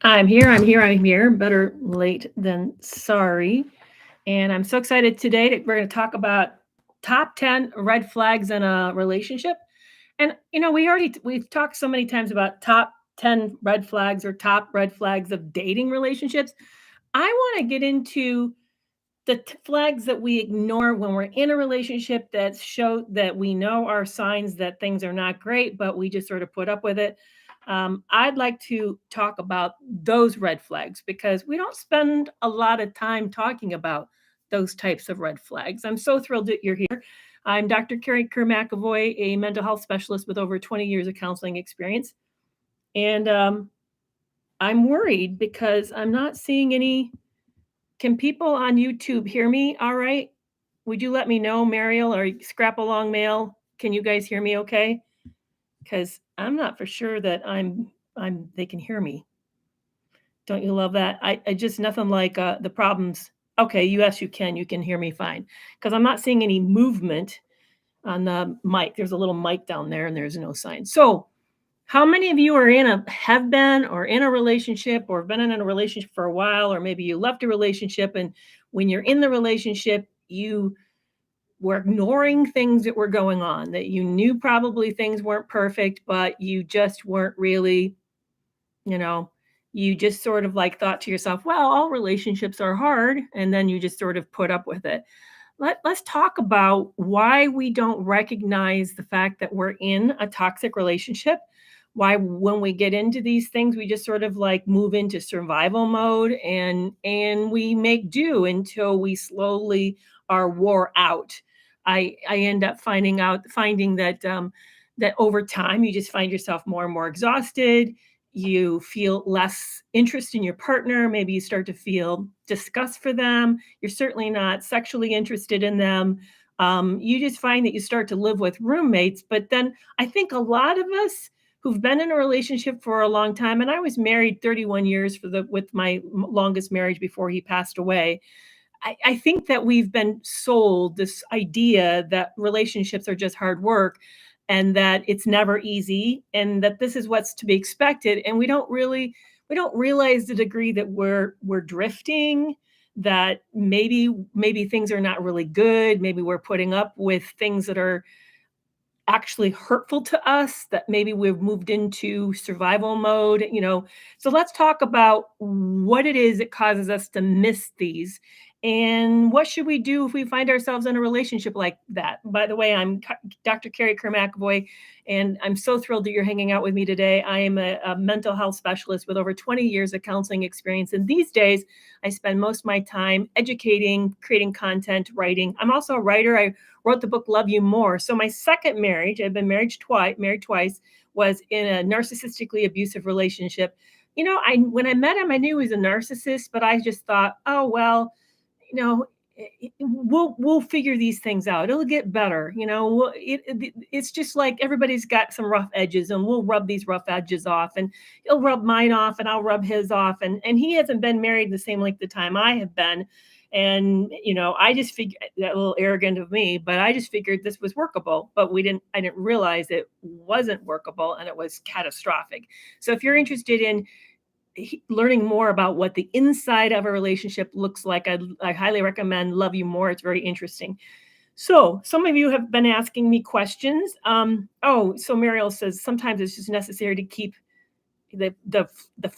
I'm here. Better late than sorry. And I'm so excited today that we're going to talk about top 10 red flags in a relationship. And we've talked so many times about top 10 red flags or top red flags of dating relationships. I want to get into the flags that we ignore when we're in a relationship that show that we know are signs that things are not great, but we just sort of put up with it. I'd like to talk about those red flags because we don't spend a lot of time talking about those types of red flags. I'm so thrilled that you're here. I'm Dr. Kerry Kerr McAvoy, a mental health specialist with over 20 years of counseling experience. And I'm worried because I'm not seeing any. Can people on YouTube hear me all right? Would you let me know, Mariel or Scrap Along Mail? Can you guys hear me okay? Because I'm not for sure that I'm they can hear me. Don't you love that? I just nothing like the problems. Okay, yes, you can hear me fine. Because I'm not seeing any movement on the mic. There's a little mic down there and there's no sign. So how many of you are have been or in a relationship or been in a relationship for a while, or maybe you left a relationship and when you're in the relationship, you were ignoring things that were going on, that you knew probably things weren't perfect, but you just weren't really, you know, you just sort of like thought to yourself, well, all relationships are hard. And then you just sort of put up with it. Let's talk about why we don't recognize the fact that we're in a toxic relationship. Why, when we get into these things, we just sort of like move into survival mode and we make do until we slowly are wore out. I end up finding that that over time you just find yourself more and more exhausted. You feel less interest in your partner. Maybe you start to feel disgust for them. You're certainly not sexually interested in them. You just find that you start to live with roommates. But then I think a lot of us who've been in a relationship for a long time, and I was married 31 years with my longest marriage before he passed away. I think that we've been sold this idea that relationships are just hard work and that it's never easy and that this is what's to be expected. And we don't realize the degree that we're drifting, that maybe things are not really good. Maybe we're putting up with things that are actually hurtful to us, that maybe we've moved into survival mode. So let's talk about what it is that causes us to miss these and what should we do if we find ourselves in a relationship like that. By the way, I'm Dr. Kerry Kerr McAvoy, and I'm so thrilled that you're hanging out with me today. I am a mental health specialist with over 20 years of counseling experience, and these days I spend most of my time educating, creating content, writing. I'm also a writer. I wrote the book Love You More. So my second marriage, I've been married twice, was in a narcissistically abusive relationship. I when I met him, I knew he was a narcissist, but I just thought, oh well, you know, we'll figure these things out. It'll get better. It's just like everybody's got some rough edges, and we'll rub these rough edges off, and he'll rub mine off, and I'll rub his off. And he hasn't been married the same length of time I have been. And I just figured that, a little arrogant of me, but I just figured this was workable. But I didn't realize it wasn't workable and it was catastrophic. So if you're interested in learning more about what the inside of a relationship looks like, I highly recommend Love You More. It's very interesting. So some of you have been asking me questions. So Mariel says sometimes it's just necessary to keep the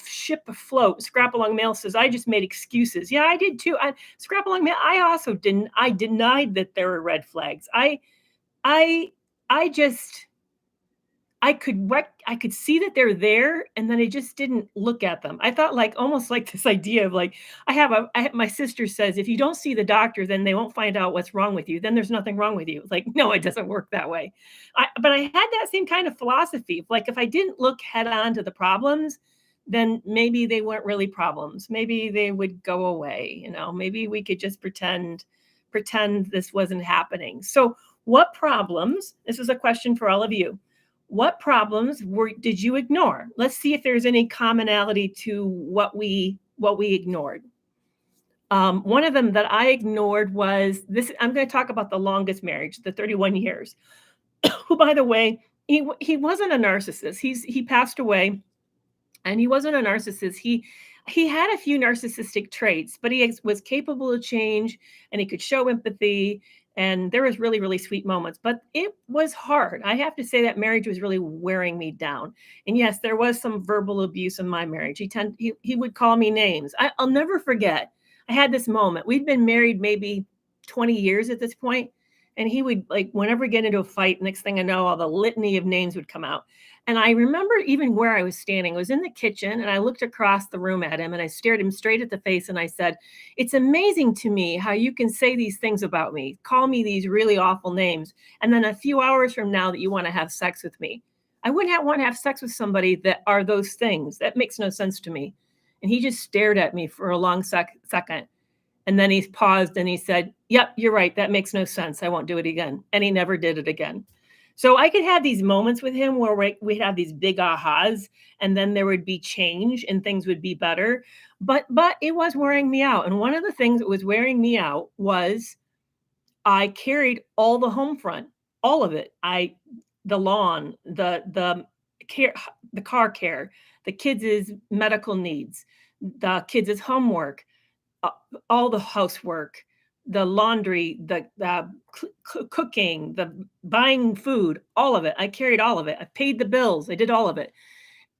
ship afloat. Scrap Along Mail says, I just made excuses. Yeah, I did too. Scrap Along Mail, I also didn't. I denied that there were red flags. I I just I could see that they're there, and then I just didn't look at them. I thought, like, almost like this idea of like, my sister says, if you don't see the doctor, then they won't find out what's wrong with you. Then there's nothing wrong with you. It's like, no, it doesn't work that way. But I had that same kind of philosophy. Like, if I didn't look head on to the problems, then maybe they weren't really problems. Maybe they would go away. Maybe we could just pretend this wasn't happening. So, what problems? This is a question for all of you. What problems did you ignore? Let's see if there's any commonality to what we ignored. One of them that I ignored was this. I'm going to talk about the longest marriage, the 31 years. Who, by the way, he wasn't a narcissist. He passed away And he wasn't a narcissist. He had a few narcissistic traits, but was capable of change, and he could show empathy, and there was really really sweet moments, but it was hard. I have to say that marriage was really wearing me down. And yes, there was some verbal abuse in my marriage. He would call me names. I'll never forget. I had this moment. We'd been married maybe 20 years at this point, and he would, like, whenever we get into a fight, next thing I know, all the litany of names would come out. And I remember even where I was standing. I was in the kitchen and I looked across the room at him and I stared him straight at the face and I said, "It's amazing to me how you can say these things about me, call me these really awful names, and then a few hours from now that you want to have sex with me. I wouldn't want to have sex with somebody that are those things. That makes no sense to me." And he just stared at me for a long second. And then he paused and he said, "Yep, you're right. That makes no sense. I won't do it again." And he never did it again. So I could have these moments with him where we'd have these big ahas, and then there would be change and things would be better. But it was wearing me out. And one of the things that was wearing me out was I carried all the home front, all of it. The lawn, the care, the car care, the kids' medical needs, the kids' homework, uh, all the housework, the laundry, the cooking, the buying food, all of it. I carried all of it. I paid the bills. I did all of it.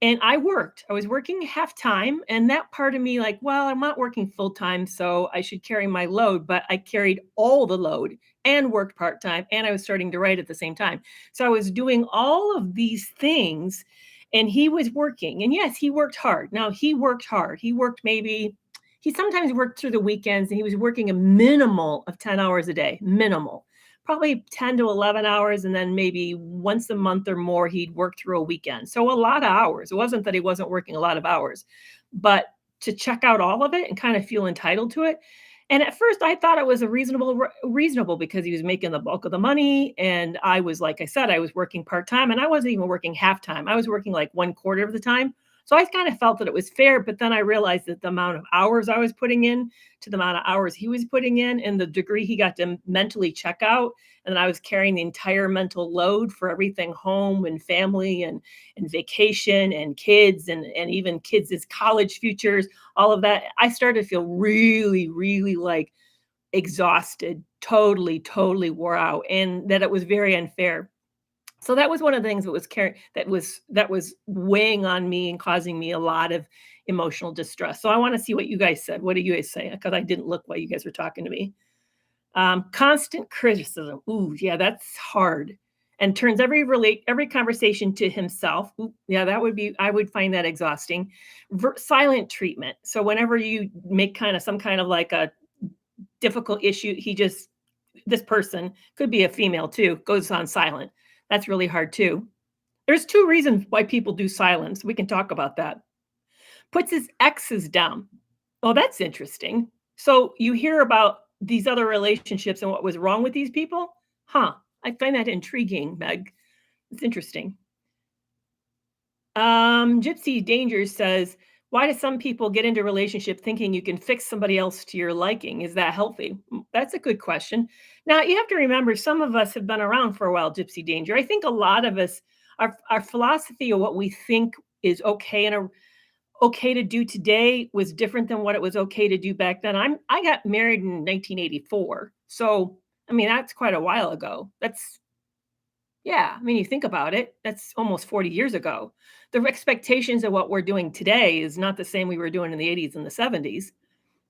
And I worked. I was working half time. And that part of me, like, well, I'm not working full time, so I should carry my load. But I carried all the load and worked part time. And I was starting to write at the same time. So I was doing all of these things. And he was working. And yes, he worked hard. Now, he worked hard. He sometimes worked through the weekends and he was working a minimal of 10 hours a day, minimal, probably 10 to 11 hours. And then maybe once a month or more, he'd work through a weekend. So a lot of hours. It wasn't that he wasn't working a lot of hours, but to check out all of it and kind of feel entitled to it. And at first I thought it was a reasonable because he was making the bulk of the money. And I was, like I said, I was working part-time and I wasn't even working half time. I was working like one quarter of the time. So I kind of felt that it was fair, but then I realized that the amount of hours I was putting in to the amount of hours he was putting in and the degree he got to mentally check out, and then I was carrying the entire mental load for everything home and family and vacation and kids and even kids' college futures, all of that. I started to feel really, really like exhausted, totally, totally wore out, and that it was very unfair. So that was one of the things that was weighing on me and causing me a lot of emotional distress. So I want to see what you guys said. What do you guys say? Because I didn't look while you guys were talking to me. Constant criticism. Ooh, yeah, that's hard. And turns every conversation to himself. Ooh, yeah, that would be. I would find that exhausting. Silent treatment. So whenever you make kind of some kind of like a difficult issue, this person could be a female too, goes on silent. That's really hard too. There's two reasons why people do silence. We can talk about that. Puts his exes down. Oh, that's interesting. So you hear about these other relationships and what was wrong with these people? Huh. I find that intriguing, Meg. It's interesting. Gypsy Danger says, why do some people get into a relationship thinking you can fix somebody else to your liking? Is that healthy? That's a good question. Now, you have to remember, some of us have been around for a while, Gypsy Danger. I think a lot of us, our philosophy of what we think is okay and okay to do today was different than what it was okay to do back then. I got married in 1984. So, I mean, that's quite a while ago. Yeah, I mean, you think about it, that's almost 40 years ago. The expectations of what we're doing today is not the same we were doing in the 80s and the 70s.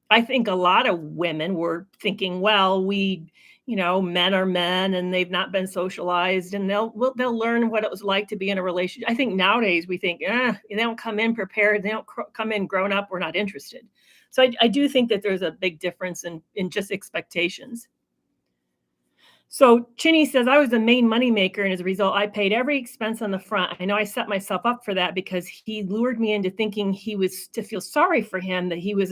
I think a lot of women were thinking, well, men are men and they've not been socialized and they'll learn what it was like to be in a relationship. I think nowadays we think, they don't come in prepared, they don't come in grown up, we're not interested. So I do think that there's a big difference in just expectations. So Chinny says, I was the main moneymaker, and as a result, I paid every expense on the front. I know I set myself up for that because he lured me into thinking he was to feel sorry for him, that he was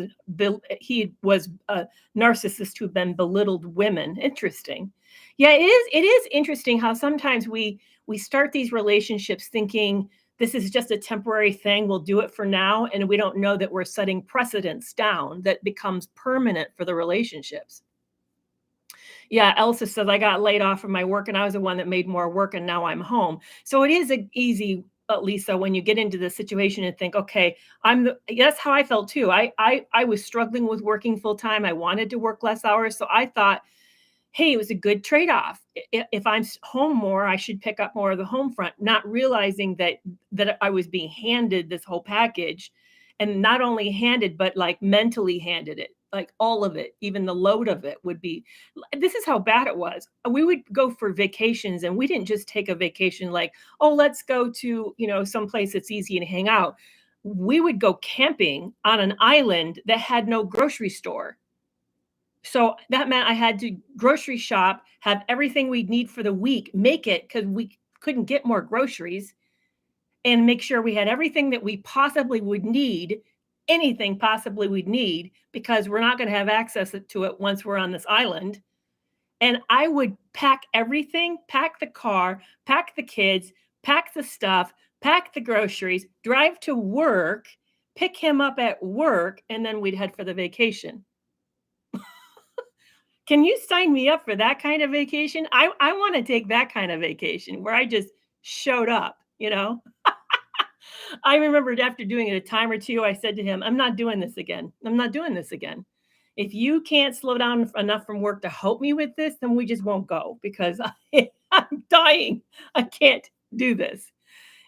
a narcissist who had been belittled women. Interesting. Yeah, it is interesting how sometimes we start these relationships thinking this is just a temporary thing. We'll do it for now, and we don't know that we're setting precedents down that becomes permanent for the relationships. Yeah, Elsa says, I got laid off from my work and I was the one that made more work and now I'm home. So it is a easy Lisa, when you get into the situation and think, okay, that's how I felt too. I was struggling with working full time. I wanted to work less hours. So I thought, hey, it was a good trade-off. If I'm home more, I should pick up more of the home front, not realizing that I was being handed this whole package, and not only handed, but like mentally handed it, like all of it, even the load of it would be. This is how bad it was. We would go for vacations, and we didn't just take a vacation like, oh, let's go to some place that's easy to hang out. We would go camping on an island that had no grocery store, so that meant I had to grocery shop, have everything we'd need for the week, make it because we couldn't get more groceries, and make sure we had everything that we possibly would need, anything possibly we'd need, because we're not going to have access to it once we're on this island. And I would pack everything, pack the car, pack the kids, pack the stuff, pack the groceries, drive to work, pick him up at work, and then we'd head for the vacation. Can you sign me up for that kind of vacation? I wanna take that kind of vacation where I just showed up, you know? I remembered after doing it a time or 2, I said to him, "I'm not doing this again. I'm not doing this again. If you can't slow down enough from work to help me with this, then we just won't go because I'm dying. I can't do this."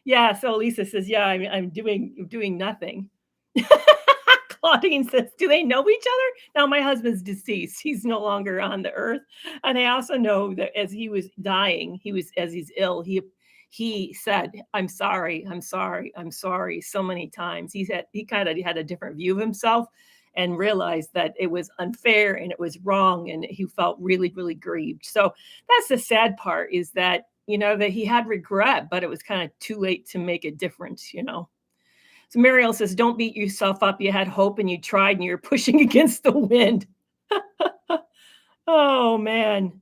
Yeah, so Lisa says, "Yeah, I'm doing nothing." Claudine says, "Do they know each other?" Now, my husband's deceased. He's no longer on the earth. And I also know that as he was dying, as he's ill, he said, "I'm sorry, I'm sorry, I'm sorry," so many times. He kind of had a different view of himself and realized that it was unfair and it was wrong, and he felt really, really grieved. So that's the sad part, is that, that he had regret, but it was kind of too late to make a difference. So Mariel says, "Don't beat yourself up. You had hope and you tried and you're pushing against the wind." Oh man.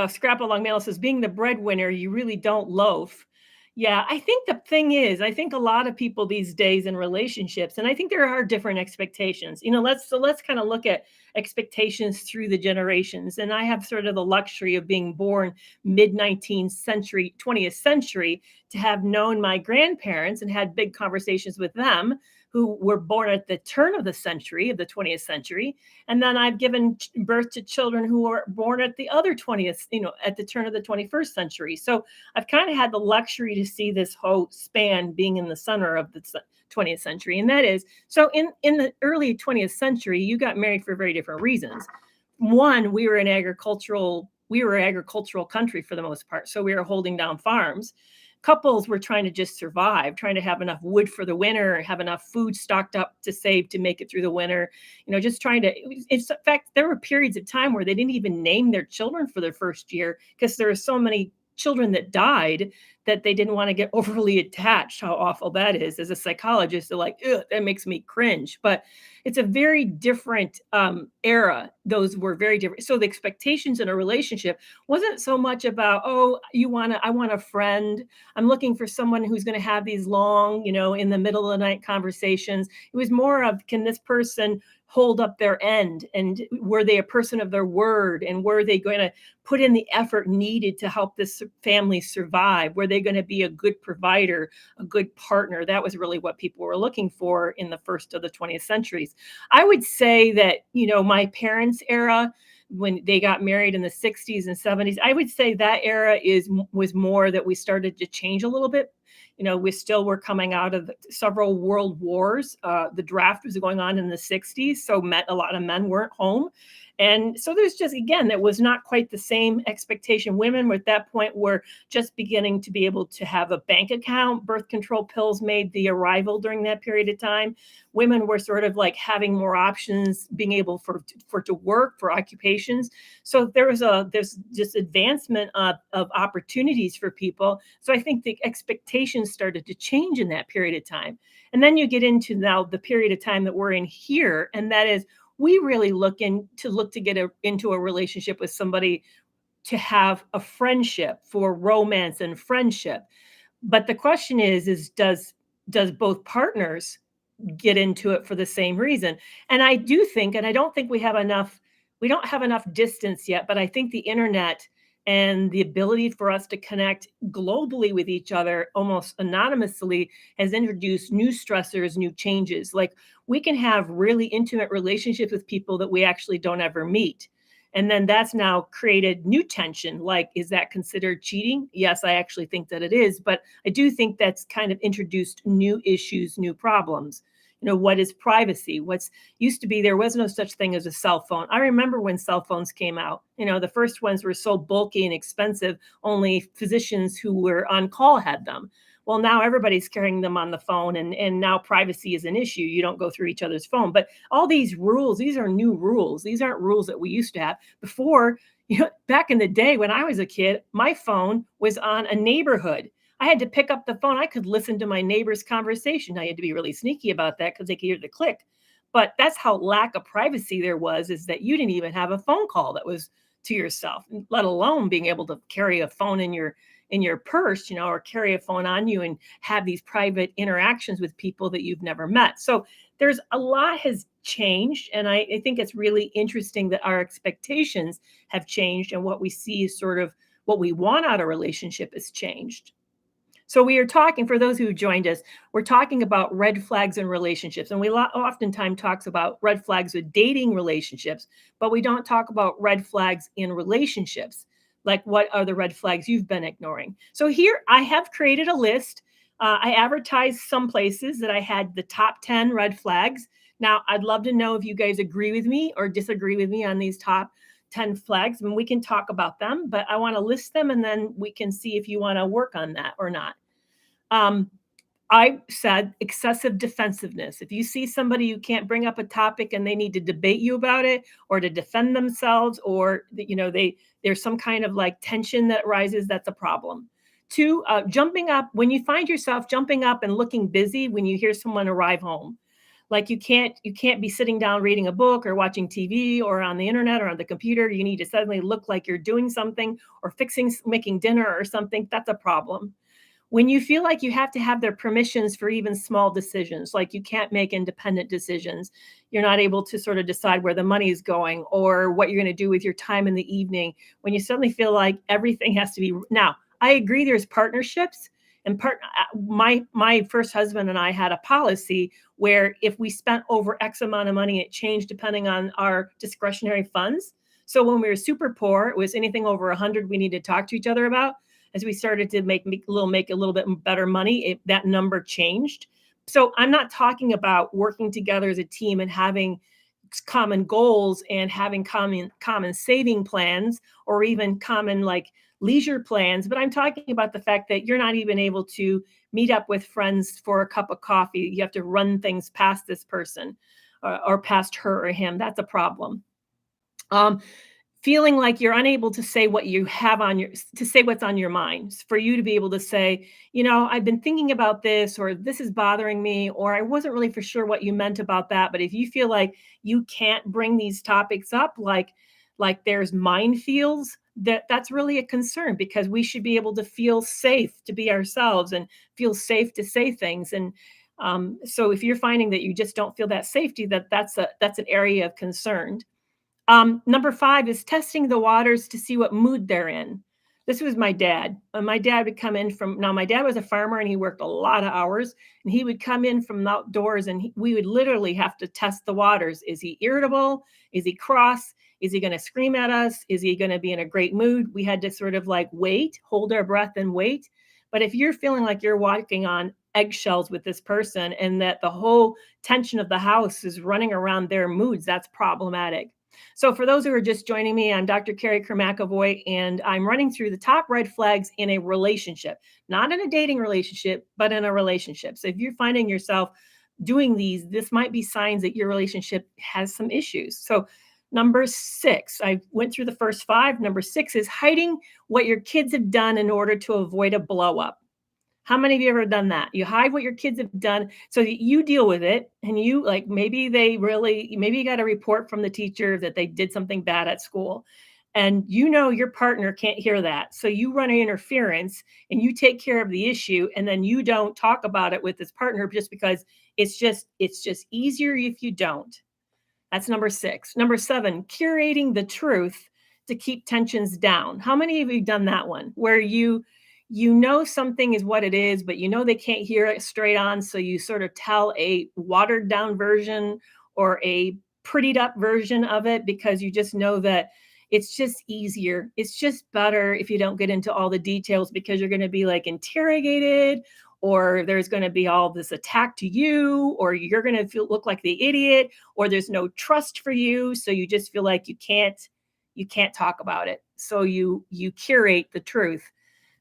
Scrap along mail says, "Being the breadwinner, you really don't loaf." Yeah, I think the thing is, I think a lot of people these days in relationships, and I think there are different expectations. Let's kind of look at expectations through the generations. And I have sort of the luxury of being born mid 19th century, 20th century, to have known my grandparents and had big conversations with them, who were born at the turn of the century, of the 20th century. And then I've given birth to children who were born at the other 20th, at the turn of the 21st century. So I've kind of had the luxury to see this whole span being in the center of the 20th century. And that is, so in the early 20th century, you got married for very different reasons. One, we were an agricultural country for the most part. So we were holding down farms. Couples were trying to just survive, trying to have enough wood for the winter, have enough food stocked up to save to make it through the winter. Just trying to. In fact, there were periods of time where they didn't even name their children for their first year because there were so many children that died that they didn't want to get overly attached. How awful that is. As a psychologist, they're like, "Ugh, that makes me cringe." But it's a very different era. Those were very different. So the expectations in a relationship wasn't so much about, oh, I want a friend. I'm looking for someone who's going to have these long, in the middle of the night conversations. It was more of, can this person hold up their end, and were they a person of their word, and were they going to put in the effort needed to help this family survive? Were they going to be a good provider, a good partner? That was really what people were looking for in the first of the 20th centuries. I would say that, my parents' era, when they got married in the 60s and 70s, I would say that era was more that we started to change a little bit. We still were coming out of several world wars. The draft was going on in the 60s, so a lot of men weren't home. And so there's just, again, that was not quite the same expectation. Women at that point were just beginning to be able to have a bank account. Birth control pills made the arrival during that period of time. Women were sort of like having more options, being able to work, for occupations. So there's just advancement of opportunities for people. So I think the expectations started to change in that period of time. And then you get into now the period of time that we're in here, and that is, we really look to get into a relationship with somebody, to have a friendship, for romance and friendship. But the question is does both partners get into it for the same reason? And I do think, and I don't think we don't have enough distance yet, but I think the internet and the ability for us to connect globally with each other almost anonymously has introduced new stressors, new changes. Like we can have really intimate relationships with people that we actually don't ever meet. And then that's now created new tension. Like, is that considered cheating? Yes, I actually think that it is. But I do think that's kind of introduced new issues, new problems. What is privacy? What's used to be there was no such thing as a cell phone. I remember when cell phones came out. The first ones were so bulky and expensive, only physicians who were on call had them. Well, now everybody's carrying them on the phone, and now privacy is an issue. You don't go through each other's phone. But all these rules, these are new rules. These aren't rules that we used to have before. Back in the day when I was a kid, my phone was on a neighborhood. I had to pick up the phone. I could listen to my neighbor's conversation. I had to be really sneaky about that because they could hear the click. But that's how lack of privacy there was, is that you didn't even have a phone call that was to yourself, let alone being able to carry a phone in your purse, or carry a phone on you and have these private interactions with people that you've never met. So there's a lot has changed. And I think it's really interesting that our expectations have changed, and what we see is sort of what we want out of a relationship has changed. So we are talking, for those who joined us, we're talking about red flags in relationships. And we oftentimes talks about red flags with dating relationships, but we don't talk about red flags in relationships. Like, what are the red flags you've been ignoring? So here I have created a list. I advertised some places that I had the top 10 red flags. Now, I'd love to know if you guys agree with me or disagree with me on these top 10 flags, and we can talk about them, but I want to list them and then we can see if you want to work on that or not. Um, I said excessive defensiveness. If you see somebody who can't bring up a topic and they need to debate you about it or to defend themselves, or there's some kind of like tension that rises, that's a problem. Two, jumping up when you find yourself jumping up and looking busy when you hear someone arrive home. Like you can't be sitting down reading a book or watching TV or on the internet or on the computer. You need to suddenly look like you're doing something or making dinner or something. That's a problem. When you feel like you have to have their permissions for even small decisions, like you can't make independent decisions, you're not able to sort of decide where the money is going or what you're going to do with your time in the evening, when you suddenly feel like everything has to be now. I agree there's partnerships, and my first husband and I had a policy where if we spent over X amount of money, it changed depending on our discretionary funds. So when we were super poor, it was anything over 100 we needed to talk to each other about. As we started to make a little bit better money, that number changed. So I'm not talking about working together as a team and having common goals and having common saving plans or even common like leisure plans, but I'm talking about the fact that you're not even able to meet up with friends for a cup of coffee. You have to run things past this person or past her or him. That's a problem. Um, Feeling like you're unable to say what you have on your to say what's on your mind, for you to be able to say, I've been thinking about this, or this is bothering me, or I wasn't really for sure what you meant about that. But if you feel like you can't bring these topics up, like there's minefields, that's really a concern, because we should be able to feel safe to be ourselves and feel safe to say things. And so if you're finding that you just don't feel that safety, that's an area of concern. Number 5 is testing the waters to see what mood they're in. This was my dad. My dad would come in my dad was a farmer and he worked a lot of hours, and he would come in from outdoors, and we would literally have to test the waters. Is he irritable? Is he cross? Is he going to scream at us? Is he going to be in a great mood? We had to sort of like wait, hold our breath and wait. But if you're feeling like you're walking on eggshells with this person and that the whole tension of the house is running around their moods, that's problematic. So for those who are just joining me, I'm Dr. Kerry Kerr McAvoy, and I'm running through the top red flags in a relationship, not in a dating relationship, but in a relationship. So if you're finding yourself doing these, this might be signs that your relationship has some issues. So number 6, I went through the first 5. Number 6 is hiding what your kids have done in order to avoid a blow up. How many of you ever done that? You hide what your kids have done so that you deal with it, and you like maybe you got a report from the teacher that they did something bad at school, and your partner can't hear that. So you run an interference and you take care of the issue, and then you don't talk about it with this partner just because it's just easier if you don't. That's number 6. Number 7, curating the truth to keep tensions down? How many of you done that one where you know something is what it is, but you know they can't hear it straight on, so you sort of tell a watered down version or a prettied up version of it because you just know that it's just easier. It's just better if you don't get into all the details because you're going to be like interrogated, or there's going to be all this attack to you, or you're going to feel look like the idiot, or there's no trust for you, so you just feel like you can't talk about it. So you curate the truth.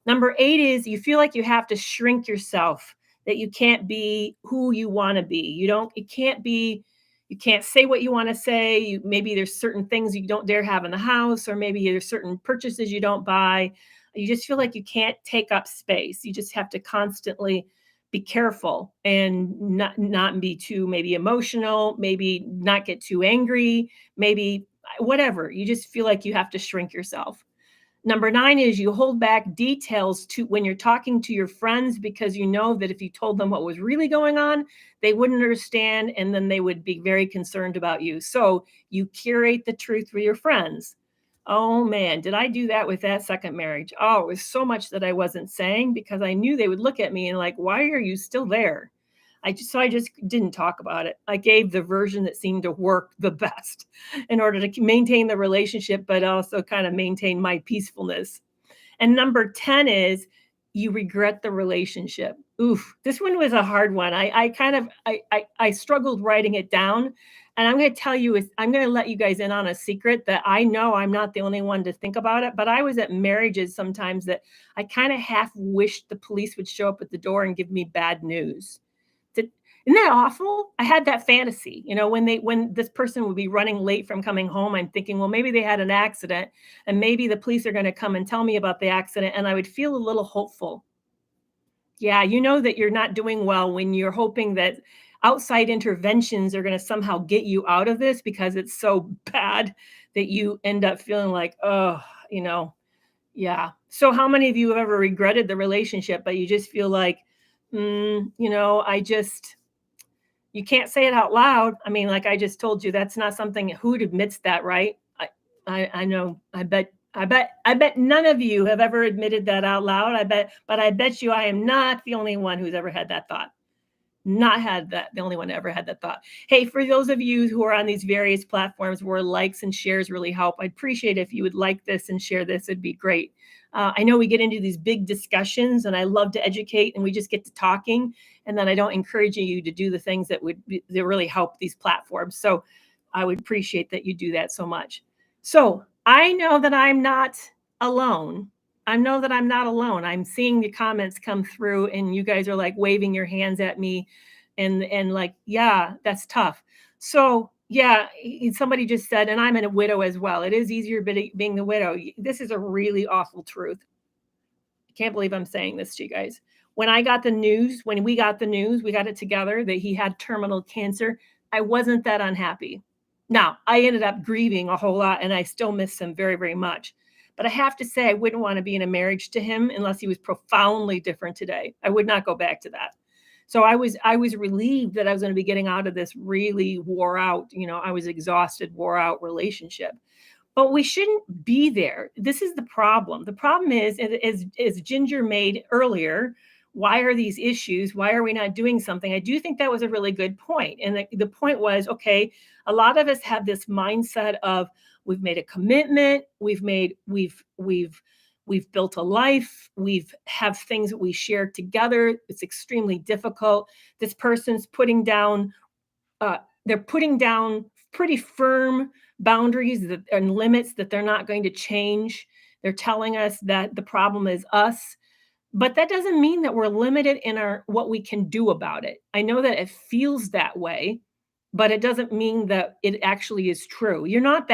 Number 8 is you feel like you have to shrink yourself, that you can't be who you want to be. It can't be, you can't say what you want to say. Maybe there's certain things you don't dare have in the house, or maybe there's certain purchases you don't buy. You just feel like you can't take up space. You just have to constantly be careful and not be too maybe emotional, maybe not get too angry, maybe whatever. You just feel like you have to shrink yourself. Number 9 is you hold back details to when you're talking to your friends because you know that if you told them what was really going on, they wouldn't understand and then they would be very concerned about you. So you curate the truth for your friends. Oh man, did I do that with that second marriage? Oh, it was so much that I wasn't saying because I knew they would look at me and like, why are you still there? I just didn't talk about it. I gave the version that seemed to work the best in order to maintain the relationship, but also kind of maintain my peacefulness. And number 10 is you regret the relationship. Oof, this one was a hard one. I kind of I struggled writing it down. And I'm going to tell you, I'm going to let you guys in on a secret that I know I'm not the only one to think about it, but I was at marriages sometimes that I kind of half wished the police would show up at the door and give me bad news. Did, isn't that awful? I had that fantasy, when this person would be running late from coming home, I'm thinking, well, maybe they had an accident and maybe the police are going to come and tell me about the accident and I would feel a little hopeful. Yeah, you know that you're not doing well when you're hoping that outside interventions are going to somehow get you out of this because it's so bad that you end up feeling like, oh, you know, yeah. So how many of you have ever regretted the relationship, but you just feel like, I just you can't say it out loud. I mean, like I just told you, that's not something who admits that, right? I know. I bet none of you have ever admitted that out loud. But I bet you I am not the only one who's ever had that thought. Not had that, the only one that ever had that thought. Hey, for those of you who are on these various platforms where likes and shares really help, I'd appreciate if you would like this and share this. It'd be great. I know we get into these big discussions and I love to educate and we just get to talking. And then I don't encourage you to do the things that really help these platforms. So I would appreciate that you do that so much. So I know that I'm not alone. I know that I'm not alone. I'm seeing the comments come through and you guys are like waving your hands at me and like, yeah, that's tough. So, yeah, somebody just said, and I'm a widow as well. It is easier being the widow. This is a really awful truth. I can't believe I'm saying this to you guys. When we got the news, we got it together that he had terminal cancer. I wasn't that unhappy. Now, I ended up grieving a whole lot and I still miss him very, very much. But I have to say, I wouldn't want to be in a marriage to him unless he was profoundly different today. I would not go back to that. So I was relieved that I was going to be getting out of this really wore out, I was exhausted, wore out relationship. But we shouldn't be there. This is the problem. The problem is, as Ginger made earlier, why are these issues? Why are we not doing something? I do think that was a really good point. And the point was, okay, a lot of us have this mindset of we've made a commitment, we've built a life, we've have things that we share together. It's extremely difficult. This person's they're putting down pretty firm boundaries and limits that they're not going to change. They're telling us that the problem is us, but that doesn't mean that we're limited in our what we can do about it. I know that it feels that way, but it doesn't mean that it actually is true. You're not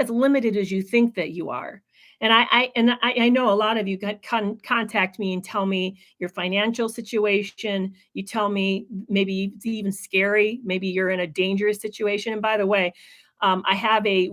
as limited as you think that you are. And I know a lot of you contact me and tell me your financial situation. You tell me maybe it's even scary. Maybe you're in a dangerous situation. And by the way, I have a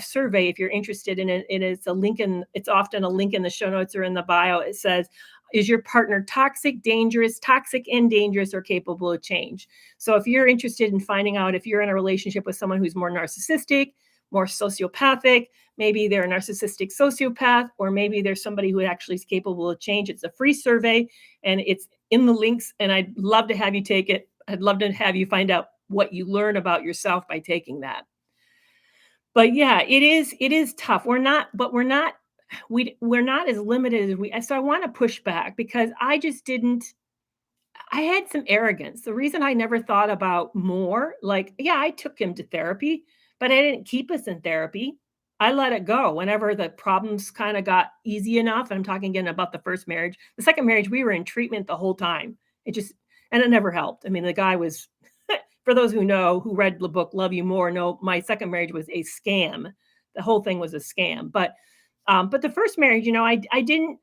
survey if you're interested in it. It's often a link in the show notes or in the bio. It says, is your partner toxic and dangerous, or capable of change? So if you're interested in finding out if you're in a relationship with someone who's more narcissistic, more sociopathic, maybe they're a narcissistic sociopath, or maybe there's somebody who actually is capable of change. It's a free survey and it's in the links, and I'd love to have you take it. I'd love to have you find out what you learn about yourself by taking that. But yeah, it is tough. We're not as limited as we so I want to push back because I had some arrogance. The reason I never thought about more, like, yeah, I took him to therapy, but I didn't keep us in therapy. I let it go whenever the problems kind of got easy enough. I'm talking again about the first marriage. The second marriage, we were in treatment the whole time. It just, and it never helped. I mean, the guy was, for those who know, who read the book Love You More, know my second marriage was a scam. The whole thing was a scam. But the first marriage, I didn't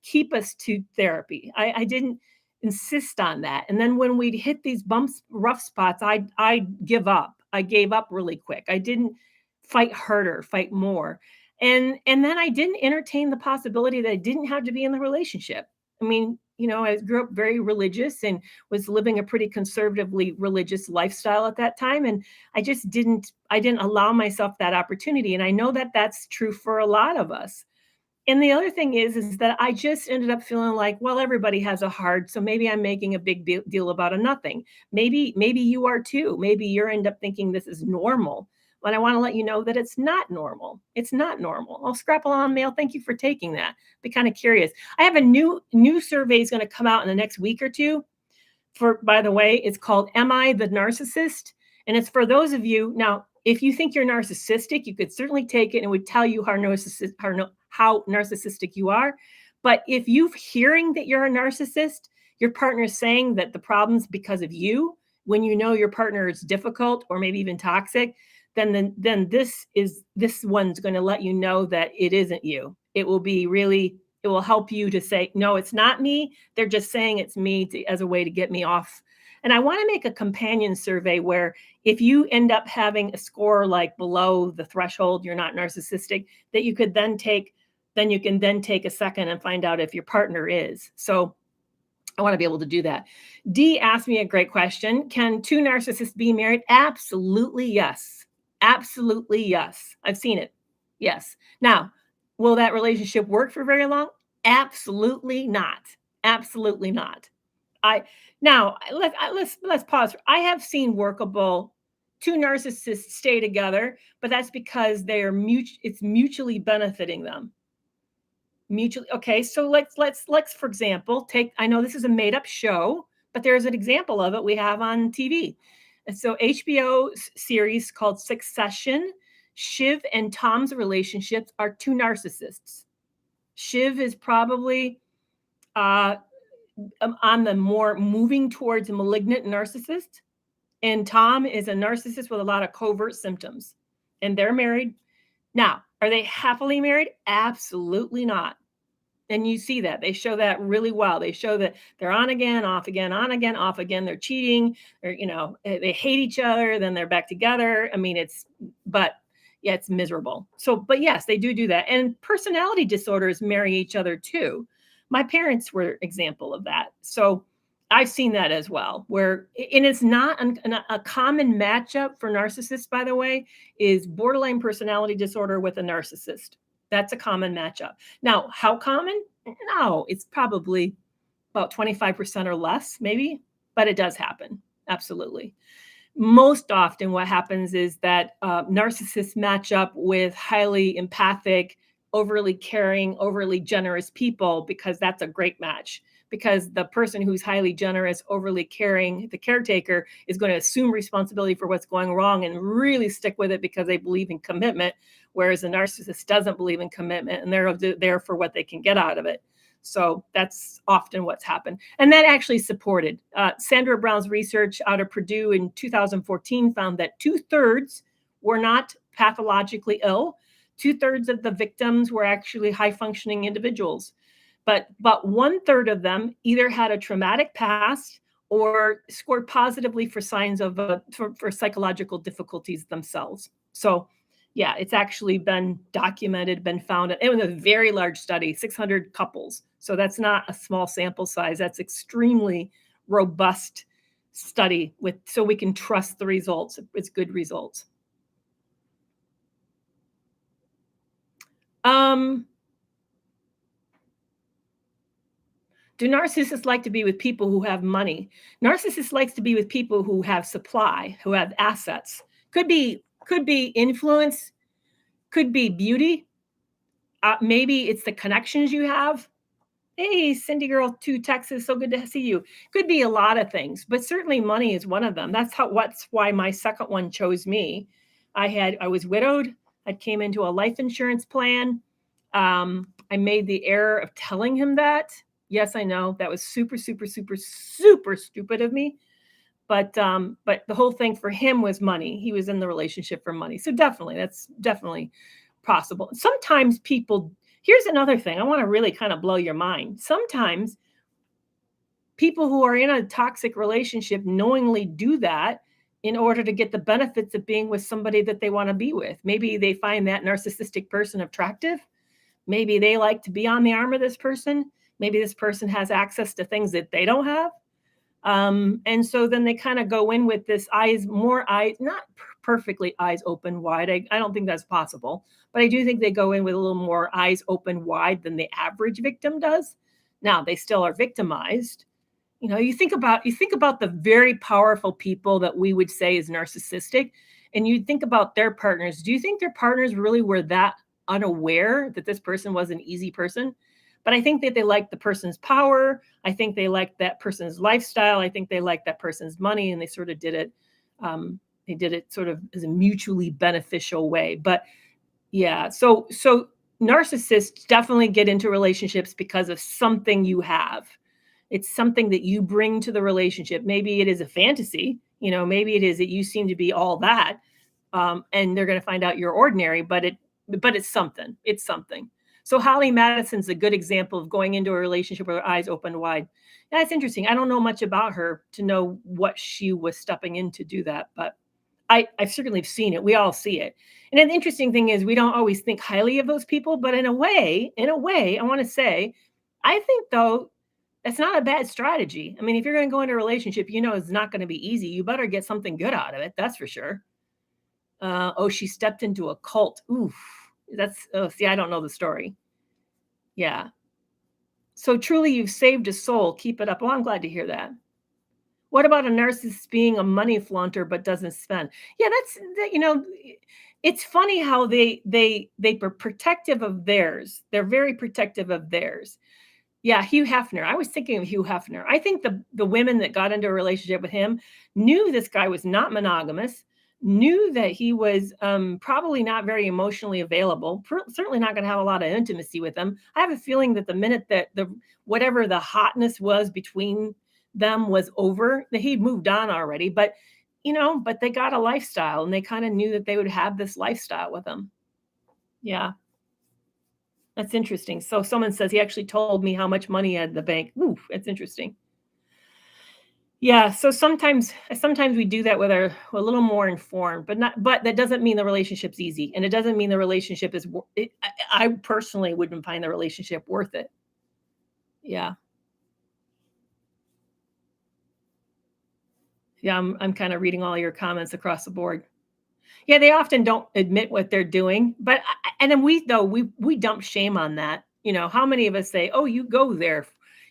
keep us to therapy. I didn't insist on that. And then when we'd hit these bumps, rough spots, I give up. I gave up really quick. I didn't fight harder, fight more. And then I didn't entertain the possibility that I didn't have to be in the relationship. I mean, I grew up very religious and was living a pretty conservatively religious lifestyle at that time, and I didn't allow myself that opportunity, and I know that that's true for a lot of us. And the other thing is that I just ended up feeling like, well, everybody has a heart, so maybe I'm making a big deal about a nothing. Maybe you are too. Maybe you're end up thinking this is normal. But I want to let you know that it's not normal. It's not normal. Oh, Scrapple on Mail, thank you for taking that. Be kind of curious. I have a new survey is going to come out in the next week or two. For By the way, it's called Am I the Narcissist? And it's for those of you now, if you think you're narcissistic, you could certainly take it and it would tell you how narcissistic you are. But if you're hearing that you're a narcissist, your partner is saying that the problem's because of you, when you know your partner is difficult or maybe even toxic, then this one's going to let you know that it isn't you. It will help you to say, no, it's not me. They're just saying it's me as a way to get me off. And I want to make a companion survey where if you end up having a score like below the threshold, you're not narcissistic, that you can then take a second and find out if your partner is. So I want to be able to do that. D asked me a great question. Can two narcissists be married? Absolutely yes. Absolutely yes. I've seen it. Yes. Now, will that relationship work for very long? Absolutely not. Absolutely not. I Now let's pause. I have seen workable two narcissists stay together, but that's because it's mutually benefiting them. Mutually, okay, so let's for example take, I know this is a made up show, but there's an example of it we have on TV. And so HBO series called Succession. Shiv and Tom's relationships are two narcissists. Shiv is probably uh on the more moving towards a malignant narcissist, and Tom is a narcissist with a lot of covert symptoms, and they're married. Now, are they happily married? Absolutely not. And you see that they show that really well. They show that they're on again, off again, on again, off again. They're cheating, or they hate each other. Then they're back together. I mean, but yeah, it's miserable. So, but yes, they do that. And personality disorders marry each other too. My parents were example of that. So I've seen that as well. And it's not a common matchup for narcissists. By the way, is borderline personality disorder with a narcissist. That's a common matchup. Now, how common? No, it's probably about 25% or less, maybe, but it does happen. Absolutely. Most often, what happens is that narcissists match up with highly empathic, overly caring, overly generous people because that's a great match. Because the person who's highly generous, overly caring, the caretaker, is going to assume responsibility for what's going wrong and really stick with it because they believe in commitment, whereas a narcissist doesn't believe in commitment and they're there for what they can get out of it. So that's often what's happened. And that actually supported. Sandra Brown's research out of Purdue in 2014 found that 2/3 were not pathologically ill. 2/3 of the victims were actually high functioning individuals. But 1/3 of them either had a traumatic past or scored positively for signs of for psychological difficulties themselves. So yeah, it's actually been documented, been found. It was a very large study, 600 couples. So that's not a small sample size. That's extremely robust study so we can trust the results. It's good results. Um, do narcissists like to be with people who have money? Narcissists likes to be with people who have supply, who have assets. Could be influence, could be beauty. Maybe it's the connections you have. Hey, Cindy girl to Texas, so good to see you. Could be a lot of things, but certainly money is one of them. What's why my second one chose me. I was widowed. I came into a life insurance plan. I made the error of telling him that. Yes, I know that was super, super, super, super stupid of me. But the whole thing for him was money. He was in the relationship for money. So definitely, that's definitely possible. Sometimes people, here's another thing. I want to really kind of blow your mind. Sometimes people who are in a toxic relationship knowingly do that in order to get the benefits of being with somebody that they want to be with. Maybe they find that narcissistic person attractive. Maybe they like to be on the arm of this person. Maybe this person has access to things that they don't have. And so then they kind of go in with this not perfectly eyes open wide. I don't think that's possible, but I do think they go in with a little more eyes open wide than the average victim does. Now they still are victimized. You think about the very powerful people that we would say is narcissistic, and you think about their partners. Do you think their partners really were that unaware that this person was an easy person? But I think that they liked the person's power. I think they liked that person's lifestyle. I think they liked that person's money, and they sort of did it. They did it sort of as a mutually beneficial way. But yeah, so narcissists definitely get into relationships because of something you have. It's something that you bring to the relationship. Maybe it is a fantasy. Maybe it is that you seem to be all that, and they're going to find out you're ordinary. But it's something. It's something. So Holly Madison's a good example of going into a relationship with her eyes open wide. That's interesting. I don't know much about her to know what she was stepping in to do that, but I've certainly seen it. We all see it. And an interesting thing is we don't always think highly of those people, but in a way, I want to say, I think though that's not a bad strategy. I mean, if you're going to go into a relationship, it's not going to be easy. You better get something good out of it. That's for sure. Oh, she stepped into a cult. Oof. See, I don't know the story. Yeah. So truly, you've saved a soul. Keep it up. Oh, I'm glad to hear that. What about a narcissist being a money flaunter but doesn't spend? Yeah, it's funny how they were protective of theirs. They're very protective of theirs. Yeah, Hugh Hefner. I was thinking of Hugh Hefner. I think the women that got into a relationship with him knew this guy was not monogamous, knew that he was probably not very emotionally available, certainly not going to have a lot of intimacy with them. I have a feeling that the minute that the whatever the hotness was between them was over, that he'd moved on already. But they got a lifestyle, and they kind of knew that they would have this lifestyle with them. Yeah. That's interesting. So someone says he actually told me how much money he had in the bank. Ooh, that's interesting. Yeah. So sometimes we do that with a little more informed, but that doesn't mean the relationship's easy, and it doesn't mean the relationship is. I personally wouldn't find the relationship worth it. Yeah. Yeah. I'm kind of reading all your comments across the board. Yeah, they often don't admit what they're doing, and then we dump shame on that. How many of us say, "Oh, you go there,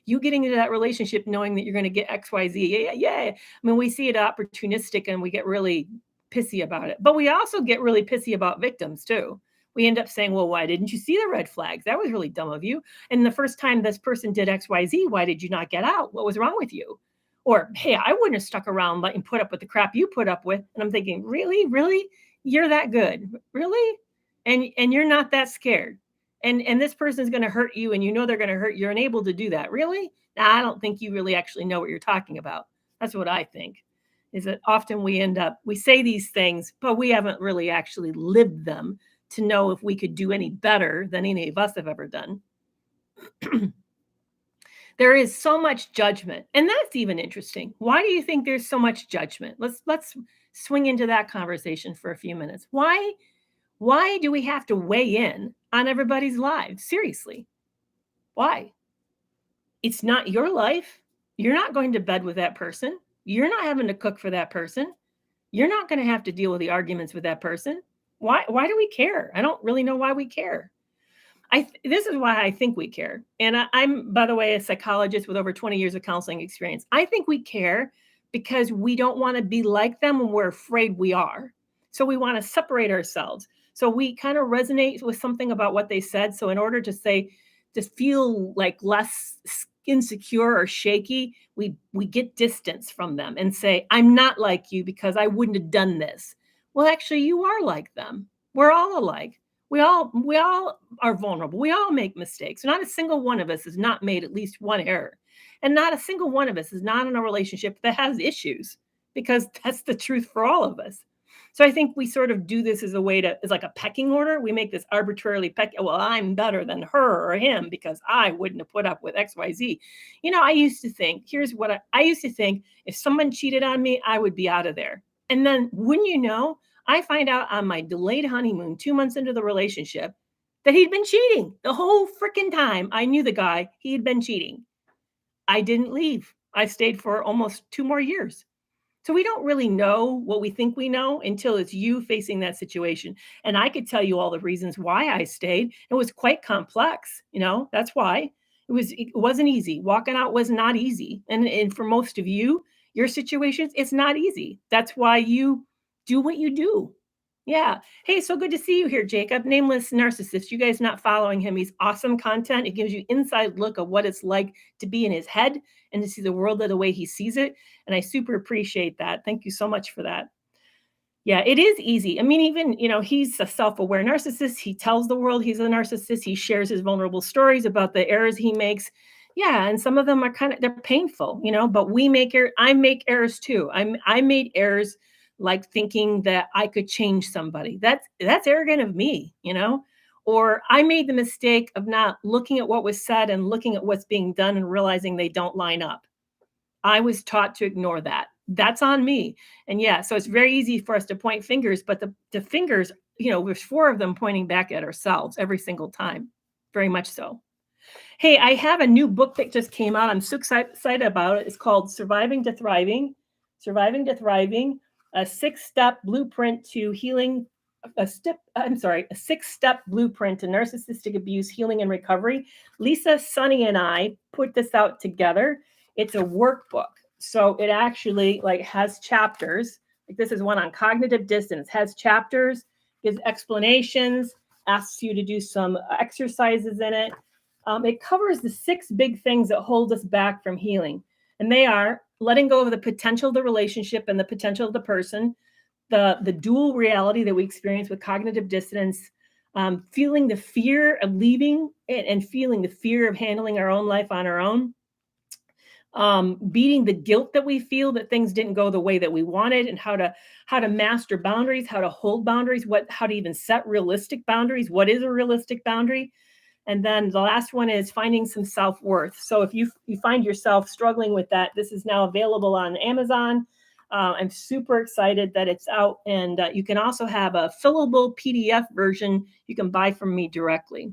you getting into that relationship knowing that you're going to get X, Y, Z." Yeah, yeah, yeah. I mean, we see it opportunistic, and we get really pissy about it. But we also get really pissy about victims too. We end up saying, "Well, why didn't you see the red flags? That was really dumb of you. And the first time this person did X, Y, Z, why did you not get out? What was wrong with you?" Or, "Hey, I wouldn't have stuck around and put up with the crap you put up with." And I'm thinking, really, really, you're that good, really, and you're not that scared, and this person's going to hurt you, and they're going to hurt you, and able to do that, really? Nah, I don't think you really actually know what you're talking about. That's what I think. Is that often we say these things, but we haven't really actually lived them to know if we could do any better than any of us have ever done. There is so much judgment, and that's even interesting. Why do you think there's so much judgment? Let's swing into that conversation for a few minutes. Why do we have to weigh in on everybody's lives? Seriously. Why? It's not your life. You're not going to bed with that person. You're not having to cook for that person. You're not going to have to deal with the arguments with that person. Why do we care? I don't really know why we care. this is why I think we care. And I'm, by the way, a psychologist with over 20 years of counseling experience. I think we care because we don't want to be like them and we're afraid we are. So we want to separate ourselves. So we kind of resonate with something about what they said. So in order to say, to feel like less insecure or shaky, we get distance from them and say, I'm not like you because I wouldn't have done this. Well, actually, you are like them. We're all alike. We all are vulnerable. We all make mistakes. Not a single one of us has not made at least one error. And not a single one of us is not in a relationship that has issues, because that's the truth for all of us. So I think we sort of do this as a way to, as like a pecking order. We make this arbitrarily peck. Well, I'm better than her or him because I wouldn't have put up with XYZ. I used to think, here's what I used to think: if someone cheated on me, I would be out of there. And then, wouldn't you know, I find out on my delayed honeymoon, 2 months into the relationship, that he'd been cheating the whole freaking time. I knew the guy, he had been cheating. I didn't leave. I stayed for almost 2 more years. So we don't really know what we think we know until it's you facing that situation. And I could tell you all the reasons why I stayed. It was quite complex, that's why. It wasn't easy. Walking out was not easy. And for most of you, your situations, it's not easy. That's why you do what you do. Yeah. Hey, so good to see you here, Jacob. Nameless narcissist. You guys not following him. He's awesome content. It gives you inside look of what it's like to be in his head and to see the world the way he sees it. And I super appreciate that. Thank you so much for that. Yeah, it is easy. I mean, even, he's a self-aware narcissist. He tells the world he's a narcissist. He shares his vulnerable stories about the errors he makes. Yeah, and some of them are they're painful, but I make errors too. I made errors like thinking that I could change somebody. That's arrogant of me, Or I made the mistake of not looking at what was said and looking at what's being done and realizing they don't line up. I was taught to ignore that. That's on me. And yeah, so it's very easy for us to point fingers, but the fingers, there's four of them pointing back at ourselves every single time. Very much so. Hey, I have a new book that just came out. I'm so excited about it. It's called Surviving to Thriving. Surviving to Thriving, a 6-step blueprint to healing. A 6-step blueprint to narcissistic abuse, healing, and recovery. Lisa, Sunny, and I put this out together. It's a workbook. So it actually has chapters. Like this is one on cognitive dissonance, has chapters, gives explanations, asks you to do some exercises in it. It covers the 6 big things that hold us back from healing. And they are letting go of the potential of the relationship and the potential of the person, the dual reality that we experience with cognitive dissonance, feeling the fear of leaving and feeling the fear of handling our own life on our own, beating the guilt that we feel that things didn't go the way that we wanted, and how to master boundaries, how to hold boundaries, how to even set realistic boundaries. What is a realistic boundary? And then the last one is finding some self-worth. So if you find yourself struggling with that, this is now available on Amazon. I'm super excited that it's out. And you can also have a fillable PDF version you can buy from me directly.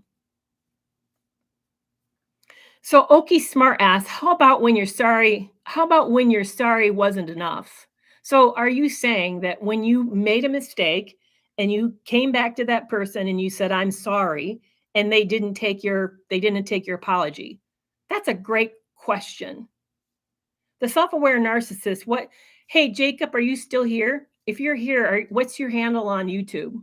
So Okie Smart asks, how about when you're sorry wasn't enough? So are you saying that when you made a mistake and you came back to that person and you said, I'm sorry, and they didn't take your apology? That's a great question. The self-aware narcissist, hey, Jacob, are you still here? If you're here, what's your handle on YouTube?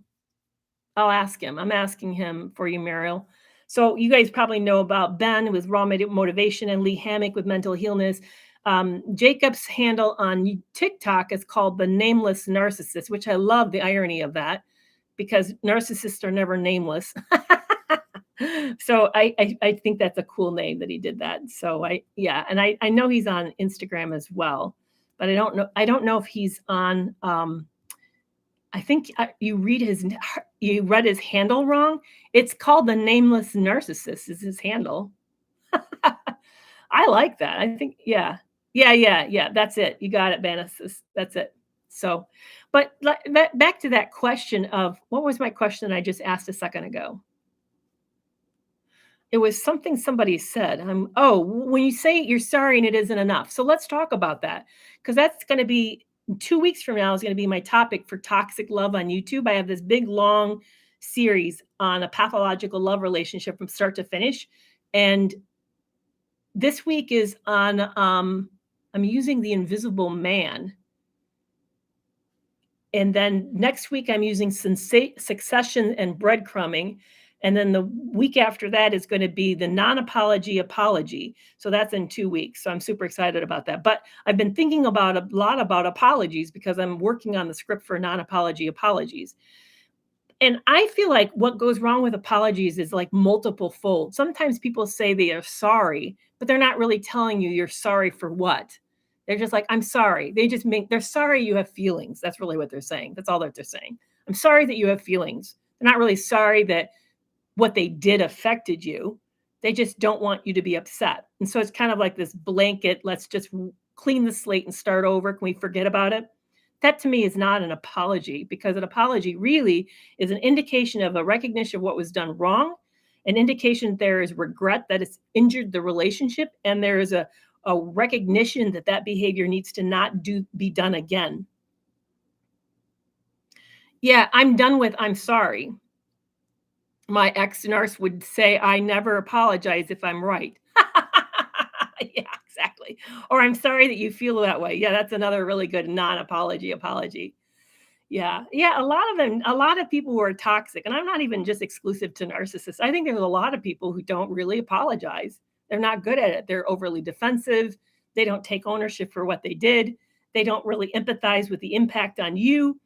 I'll ask him. I'm asking him for you, Mariel. So you guys probably know about Ben with Raw Motivation and Lee Hammock with Mental Healness. Jacob's handle on TikTok is called The Nameless Narcissist, which I love the irony of that, because narcissists are never nameless. So I think that's a cool name that he did that. So and I know he's on Instagram as well, but I don't know if he's on. I think you read his handle wrong. It's called The Nameless Narcissist is his handle. I like that. I think, yeah. That's it. You got it, Banasis. That's it. So, but back to that question of, what was my question I just asked a second ago? It was something somebody said. When you say you're sorry and it isn't enough. So let's talk about that, because that's going to be 2 weeks from now is going to be my topic for toxic love on YouTube. I have this big, long series on a pathological love relationship from start to finish. And this week is on, I'm using The Invisible Man. And then next week, I'm using Succession and Breadcrumbing. And then the week after that is going to be the non-apology apology. So that's in 2 weeks. So I'm super excited about that. But I've been thinking about a lot about apologies because I'm working on the script for non-apology apologies. And I feel like what goes wrong with apologies is like multiple fold. Sometimes people say they are sorry, but they're not really telling you you're sorry for what. They're just like, I'm sorry. They're sorry you have feelings. That's really what they're saying. That's all that they're saying. I'm sorry that you have feelings. They're not really sorry that what they did affected you. They just don't want you to be upset. And so it's kind of like this blanket, let's just clean the slate and start over. Can we forget about it? That to me is not an apology, because an apology really is an indication of a recognition of what was done wrong, an indication there is regret that it's injured the relationship, and there is a recognition that that behavior needs to not be done again. Yeah, I'm done with I'm sorry. My ex-nurse would say, "I never apologize if I'm right." Yeah, exactly. Or, "I'm sorry that you feel that way." Yeah, that's another really good non-apology apology. Yeah. Yeah, a lot of people who are toxic, and I'm not even just exclusive to narcissists. I think there's a lot of people who don't really apologize. They're not good at it. They're overly defensive. They don't take ownership for what they did. They don't really empathize with the impact on you.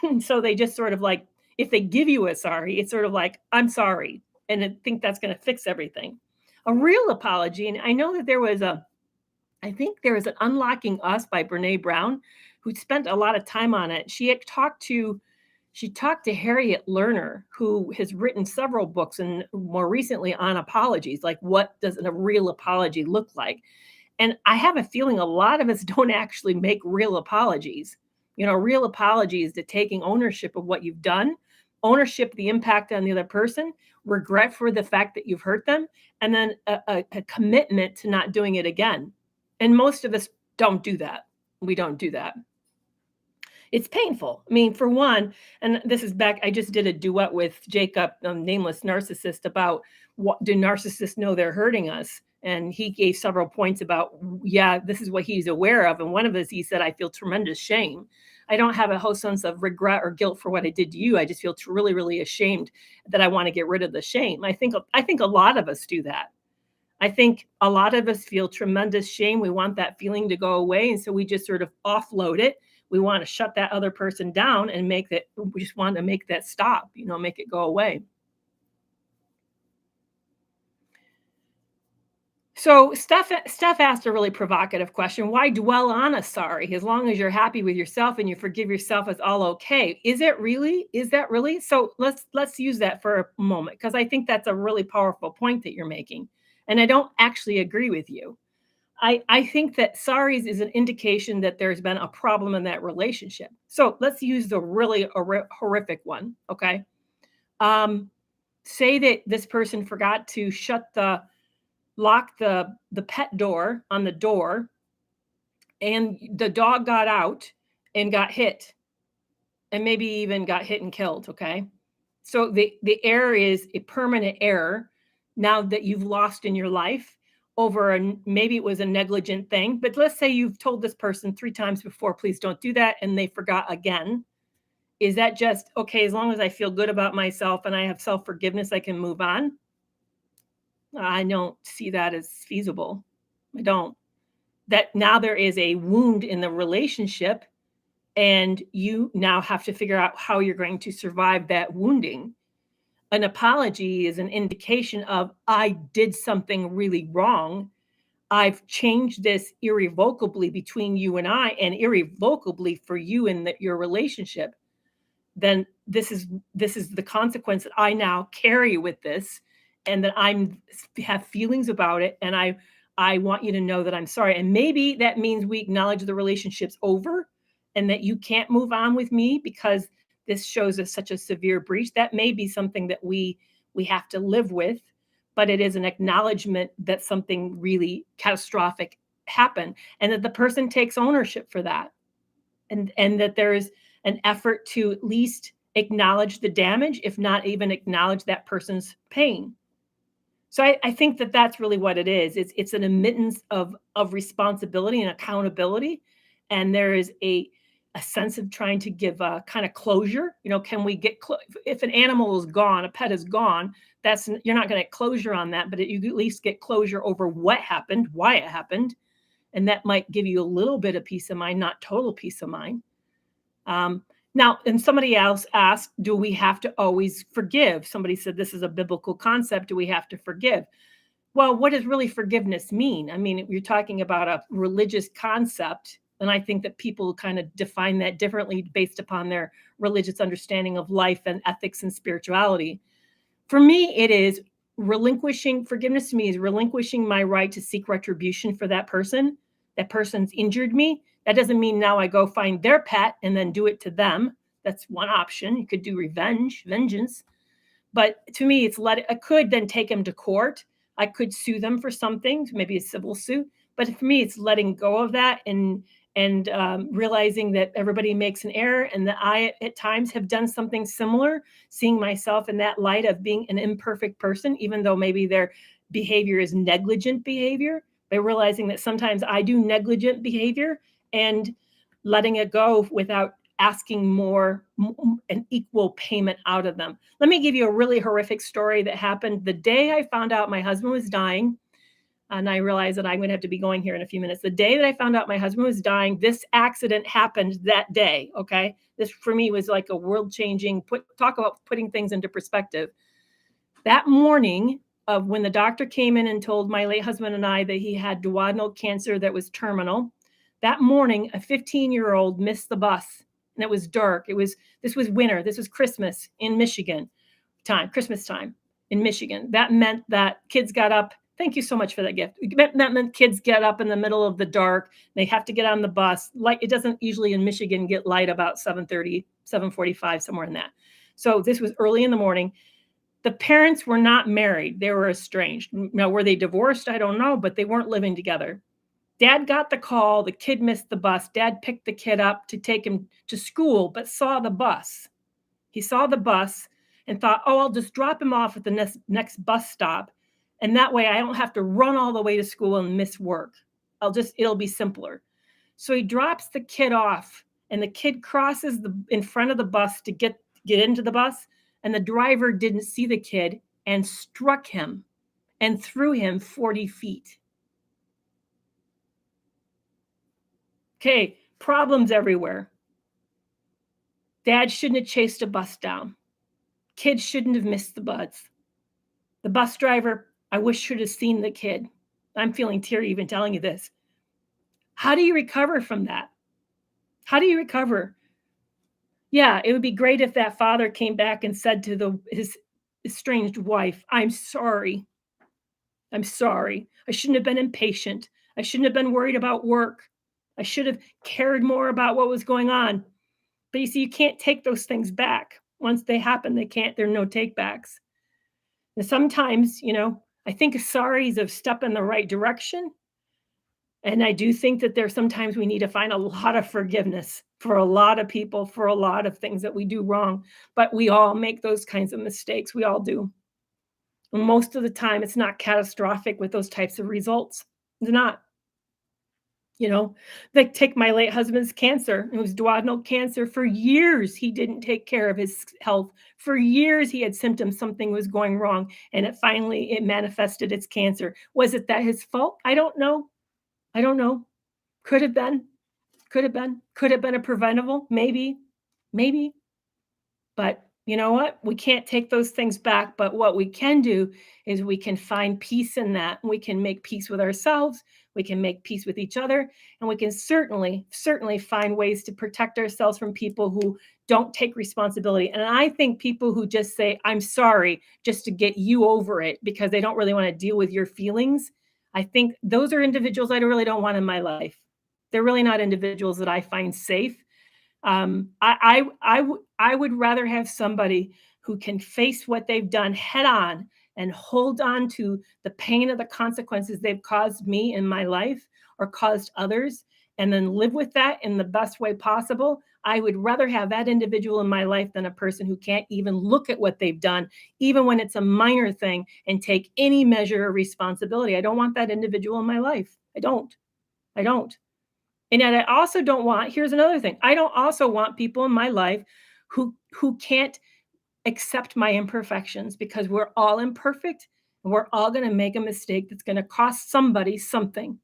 And so they just sort of like, if they give you a sorry, it's sort of like, I'm sorry. And I think that's going to fix everything. A real apology. And I know that I think there was an Unlocking Us by Brene Brown who spent a lot of time on it. She talked to Harriet Lerner, who has written several books and more recently on apologies, like what does a real apology look like? And I have a feeling a lot of us don't actually make real apologies. Real apologies to taking ownership of what you've done, ownership of the impact on the other person, regret for the fact that you've hurt them, and then a commitment to not doing it again. And most of us don't do that. We don't do that. It's painful. I mean, for one, and this is back, I just did a duet with Jacob, Nameless Narcissist, about what do narcissists know they're hurting us? And he gave several points about, yeah, this is what he's aware of. And one of us, he said, I feel tremendous shame. I don't have a whole sense of regret or guilt for what I did to you. I just feel really, really ashamed that I want to get rid of the shame. I think a lot of us do that. I think a lot of us feel tremendous shame. We want that feeling to go away. And so we just sort of offload it. We want to shut that other person down and we just want to make that stop, make it go away. So Steph asked a really provocative question. Why dwell on a sorry? As long as you're happy with yourself and you forgive yourself, it's all okay. Is it really? Is that really? So let's use that for a moment, because I think that's a really powerful point that you're making. And I don't actually agree with you. I think that sorries is an indication that there's been a problem in that relationship. So let's use the really horrific one. Okay. Um, Say that this person forgot to lock the pet door on the door, and the dog got out and got hit, and maybe even got hit and killed. Okay. So the error is a permanent error now that you've lost in your life over, maybe it was a negligent thing, but let's say you've told this person 3 times before, please don't do that, and they forgot again. Is that just okay? As long as I feel good about myself and I have self-forgiveness, I can move on? I don't see that as feasible. I don't. That now there is a wound in the relationship, and you now have to figure out how you're going to survive that wounding. An apology is an indication of, I did something really wrong. I've changed this irrevocably between you and I, and irrevocably for you and your relationship. Then this is the consequence that I now carry with this, and that I'm have feelings about it, and I want you to know that I'm sorry. And maybe that means we acknowledge the relationship's over, and that you can't move on with me because this shows us such a severe breach. That may be something that we have to live with, but it is an acknowledgement that something really catastrophic happened, and that the person takes ownership for that, and that there is an effort to at least acknowledge the damage, if not even acknowledge that person's pain. So I think that that's really what it is. It's an admittance of responsibility and accountability, and there is a sense of trying to give a kind of closure. Can we get if an animal is gone, a pet is gone, that's you're not going to get closure on that, but you at least get closure over what happened, why it happened, and that might give you a little bit of peace of mind, not total peace of mind. Um, Now, and somebody else asked, do we have to always forgive? Somebody said this is a biblical concept. Do we have to forgive? Well, what does really forgiveness mean? I mean, you're talking about a religious concept, and I think that people kind of define that differently based upon their religious understanding of life and ethics and spirituality. For me, it is relinquishing forgiveness to me is relinquishing my right to seek retribution for that person. That person's injured me. That doesn't mean now I go find their pet and then do it to them. That's one option. You could do vengeance. But to me, I could then take them to court. I could sue them for something, maybe a civil suit. But for me, it's letting go of that and realizing that everybody makes an error and that I at times have done something similar, seeing myself in that light of being an imperfect person, even though maybe their behavior is negligent behavior, by realizing that sometimes I do negligent behavior and letting it go without asking more an equal payment out of them. Let me give you a really horrific story that happened the day I found out my husband was dying. And I realized that I'm going to have to be going here in a few minutes. The day that I found out my husband was dying, this accident happened that day. Okay. This for me was like a world changing, talk about putting things into perspective. That morning of when the doctor came in and told my late husband and I that he had duodenal cancer that was terminal, that morning, a 15-year-old missed the bus and it was dark. This was winter. This was Christmas in Michigan Christmas time in Michigan. That meant that kids got up. Thank you so much for that gift. That meant kids get up in the middle of the dark. They have to get on the bus. Light, it doesn't usually in Michigan get light about 7:30, 7:45, somewhere in that. So this was early in the morning. The parents were not married. They were estranged. Now, were they divorced? I don't know, but they weren't living together. Dad got the call. The kid missed the bus. Dad picked the kid up to take him to school, but saw the bus. He saw the bus and thought, oh, I'll just drop him off at the next bus stop. And that way I don't have to run all the way to school and miss work. It'll be simpler. So he drops the kid off and the kid crosses in front of the bus to get into the bus. And the driver didn't see the kid and struck him and threw him 40 feet. Okay, problems everywhere. Dad shouldn't have chased a bus down. Kids shouldn't have missed the bus. The bus driver, I wish, should have seen the kid. I'm feeling teary even telling you this. How do you recover from that? How do you recover? Yeah, it would be great if that father came back and said to his estranged wife, I'm sorry. I'm sorry. I shouldn't have been impatient. I shouldn't have been worried about work. I should have cared more about what was going on. But you see, you can't take those things back. Once they happen, there are no takebacks. And sometimes, I think sorry is a step in the right direction. And I do think that sometimes we need to find a lot of forgiveness for a lot of people, for a lot of things that we do wrong. But we all make those kinds of mistakes. We all do. And most of the time, it's not catastrophic with those types of results. It's not. They take my late husband's cancer. It was duodenal cancer. For years, he didn't take care of his health. For years, he had symptoms something was going wrong, and it manifested its cancer. Was it that his fault? I don't know. I don't know. Could have been. Could have been. Could have been a preventable. Maybe. Maybe. But you know what? We can't take those things back. But what we can do is we can find peace in that. We can make peace with ourselves. We can make peace with each other. And we can certainly find ways to protect ourselves from people who don't take responsibility. And I think people who just say, I'm sorry, just to get you over it because they don't really want to deal with your feelings. I think those are individuals I really don't want in my life. They're really not individuals that I find safe. I would rather have somebody who can face what they've done head on and hold on to the pain of the consequences they've caused me in my life or caused others and then live with that in the best way possible, I would rather have that individual in my life than a person who can't even look at what they've done, even when it's a minor thing, and take any measure of responsibility. I don't want that individual in my life. I don't. I don't. And yet I also don't want, here's another thing. I don't also want people in my life who can't accept my imperfections, because we're all imperfect and we're all going to make a mistake that's going to cost somebody something.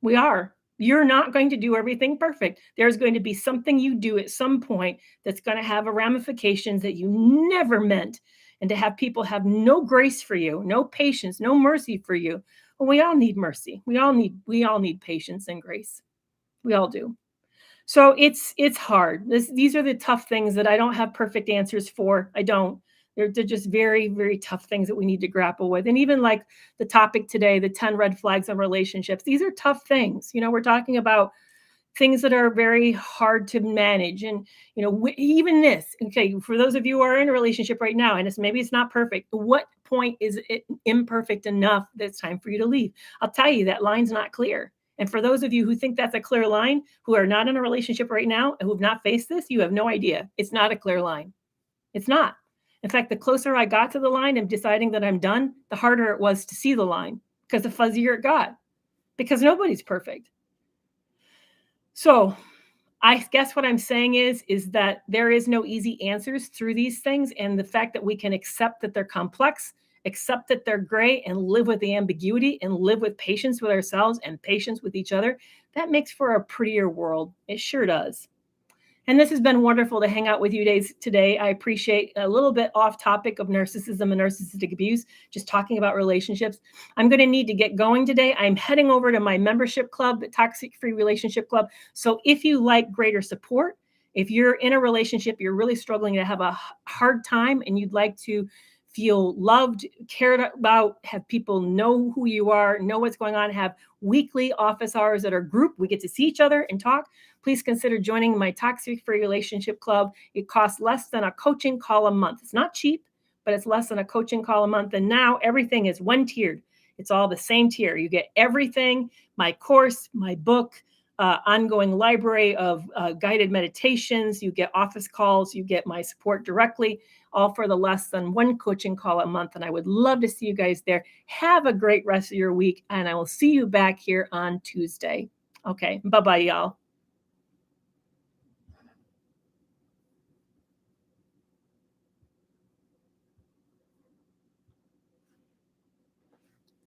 We are. You're not going to do everything perfect. There's going to be something you do at some point that's going to have a ramifications that you never meant. And to have people have no grace for you, no patience, no mercy for you. Well, we all need mercy. We all need patience and grace. We all do. So it's hard. These are the tough things that I don't have perfect answers for. I don't. They're just very, very tough things that we need to grapple with. And even like the topic today, the 10 red flags in relationships, these are tough things. We're talking about things that are very hard to manage. And, even this, okay, for those of you who are in a relationship right now, and maybe it's not perfect, what point is it imperfect enough that it's time for you to leave? I'll tell you, that line's not clear. And for those of you who think that's a clear line, who are not in a relationship right now, and who have not faced this, you have no idea. It's not a clear line. It's not. In fact, the closer I got to the line of deciding that I'm done, the harder it was to see the line, because the fuzzier it got, because nobody's perfect. So I guess what I'm saying is that there is no easy answers through these things. And the fact that we can accept that they're complex, accept that they're gray, and live with the ambiguity, and live with patience with ourselves and patience with each other, that makes for a prettier world. It sure does. And this has been wonderful to hang out with you today. I appreciate a little bit off topic of narcissism and narcissistic abuse, just talking about relationships. I'm going to need to get going today. I'm heading over to my membership club, the Toxic Free Relationship Club. So if you like greater support, if you're in a relationship, you're really struggling to have a hard time, and you'd like to feel loved, cared about, have people know who you are, know what's going on, have weekly office hours that are group, we get to see each other and talk, please consider joining my Toxic Free Relationship Club. It costs less than a coaching call a month. It's not cheap, but it's less than a coaching call a month. And now everything is one tiered. It's all the same tier. You get everything, my course, my book, ongoing library of guided meditations. You get office calls. You get my support directly, all for the less than one coaching call a month. And I would love to see you guys there. Have a great rest of your week, and I will see you back here on Tuesday. Okay, bye-bye, y'all.